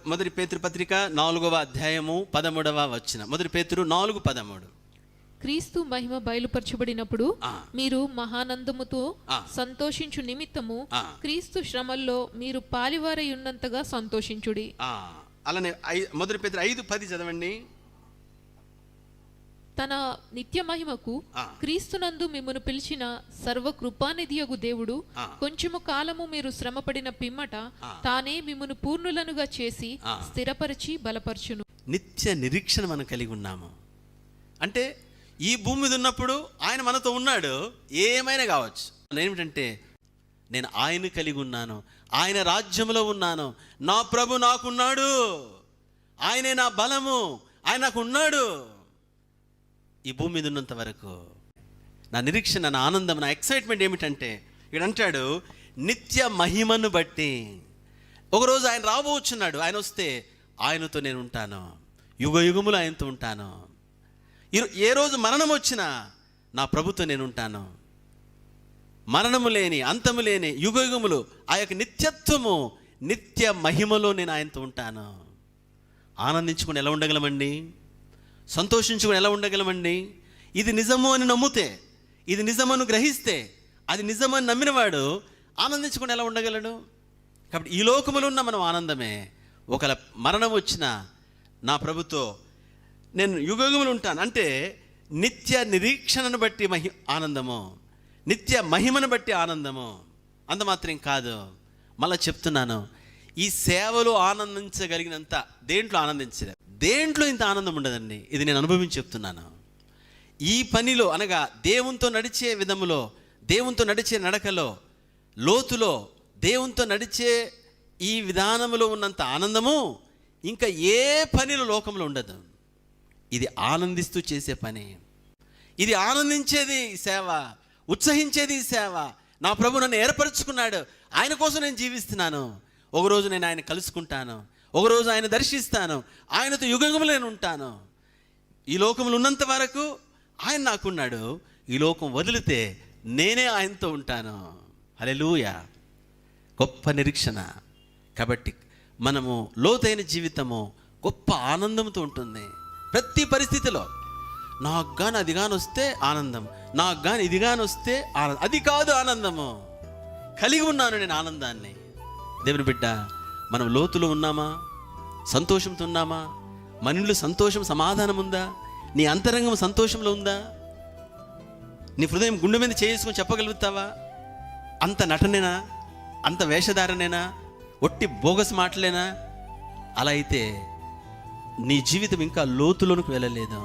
మొదటి పేతురు పత్రిక 4వ అధ్యాయము 13వ వచనం. మొదటి పేతురు 4:13. క్రీస్తు మహిమ బయలుపరచబడినప్పుడు మీరు మహానందముతో సంతోషించు నిమిత్తము క్రీస్తు శ్రమల్లో మీరు పాలివారై ఉన్నంతగా సంతోషించుడి. అలానే మొదటి పేతురు 5:10 చదవండి. తన నిత్య మహిమకు క్రీస్తునందు మిమ్మును పిలిచిన సర్వకృపానిధియగు దేవుడు కొంచెము కాలము మీరు శ్రమపడిన పిమ్మట తానే మిమ్మును పూర్ణులనుగా చేసి స్థిరపరిచి బలపరచును. నిత్య నిరీక్షణ మనం కలిగి ఉన్నాము. అంటే ఈ భూమి మీద ఉన్నప్పుడు ఆయన మనతో ఉన్నాడు. ఏమైనా కావచ్చు. ఏమిటంటే నేను ఆయన కలిగి ఉన్నాను, ఆయన రాజ్యంలో ఉన్నాను, నా ప్రభు నాకున్నాడు, ఆయనే నా బలము, ఆయన నాకు ఉన్నాడు. ఈ భూమి మీద ఉన్నంత వరకు నా నిరీక్షణ, నా ఆనందం, నా ఎక్సైట్మెంట్ ఏమిటంటే ఇక్కడ అంటాడు నిత్య మహిమను బట్టి. ఒకరోజు ఆయన రాబోచున్నాడు. ఆయన వస్తే ఆయనతో నేను ఉంటాను, యుగ యుగములు ఆయనతో ఉంటాను. ఏ రోజు మరణం వచ్చినా నా ప్రభుతో నేను ఉంటాను. మరణము లేని, అంతము లేని యుగ యుగములు ఆ యొక్క నిత్యత్వము, నిత్య మహిమలో నేను ఆయనతో ఉంటాను. ఆనందించుకుని ఎలా ఉండగలమండి? సంతోషించుకుని ఎలా ఉండగలమండి? ఇది నిజము అని నమ్మితే, ఇది నిజమని గ్రహిస్తే, అది నిజమని నమ్మినవాడు ఆనందించుకుని ఎలా ఉండగలడు? కాబట్టి ఈ లోకములో ఉన్న మనం ఆనందమే. ఒకవేళ మరణం వచ్చినా నా ప్రభుతో నేను యుగయుగములు ఉంటాను. అంటే నిత్య నిరీక్షణను బట్టి ఆనందము, నిత్య మహిమను బట్టి ఆనందము. అంత మాత్రం కాదు, మళ్ళీ చెప్తున్నాను, ఈ సేవలో ఆనందించగలిగినంత దేంట్లో ఆనందించలేదు. దేంట్లో ఇంత ఆనందం ఉండదండి. ఇది నేను అనుభవించి చెప్తున్నాను. ఈ పనిలో అనగా దేవునితో నడిచే విధములో, దేవునితో నడిచే నడకలో, లోతులో దేవునితో నడిచే ఈ విధానంలో ఉన్నంత ఆనందము ఇంకా ఏ పనిలో లోకంలో ఉండదు. ఇది ఆనందిస్తూ చేసే పని, ఇది ఆనందించేది సేవ, ఉత్సహించేది సేవ. నా ప్రభు నన్ను ఏర్పరచుకున్నాడు, ఆయన కోసం నేను జీవిస్తున్నాను. ఒకరోజు నేను ఆయన కలుసుకుంటాను, ఒకరోజు ఆయన దర్శిస్తాను, ఆయనతో యుగములు నేను ఉంటాను. ఈ లోకంలో ఉన్నంత వరకు ఆయన నాకున్నాడు. ఈ లోకం వదిలితే నేనే ఆయనతో ఉంటాను. హల్లెలూయా! గొప్ప నిరీక్షణ. కాబట్టి మనము లోతైన జీవితము గొప్ప ఆనందంతో ఉంటుంది. ప్రతి పరిస్థితిలో నాకు కానీ అది కానీ వస్తే ఆనందం, నాకు కానీ ఇది కానీ వస్తే ఆనందం. అది కాదు ఆనందము, కలిగి ఉన్నాను నేను ఆనందాన్ని. దేవుని బిడ్డ, మనం లోతులో ఉన్నామా? సంతోషంతో ఉన్నామా? మనలో సంతోషం, సమాధానం ఉందా? నీ అంతరంగం సంతోషంలో ఉందా? నీ హృదయం గుండె మీద చేసుకొని చెప్పగలుగుతావా? అంత నటనేనా? అంత వేషధారణేనా? ఒట్టి బోగస్ మాటలేనా? అలా అయితే నీ జీవితం ఇంకా లోతులోనికి వెళ్ళలేదు.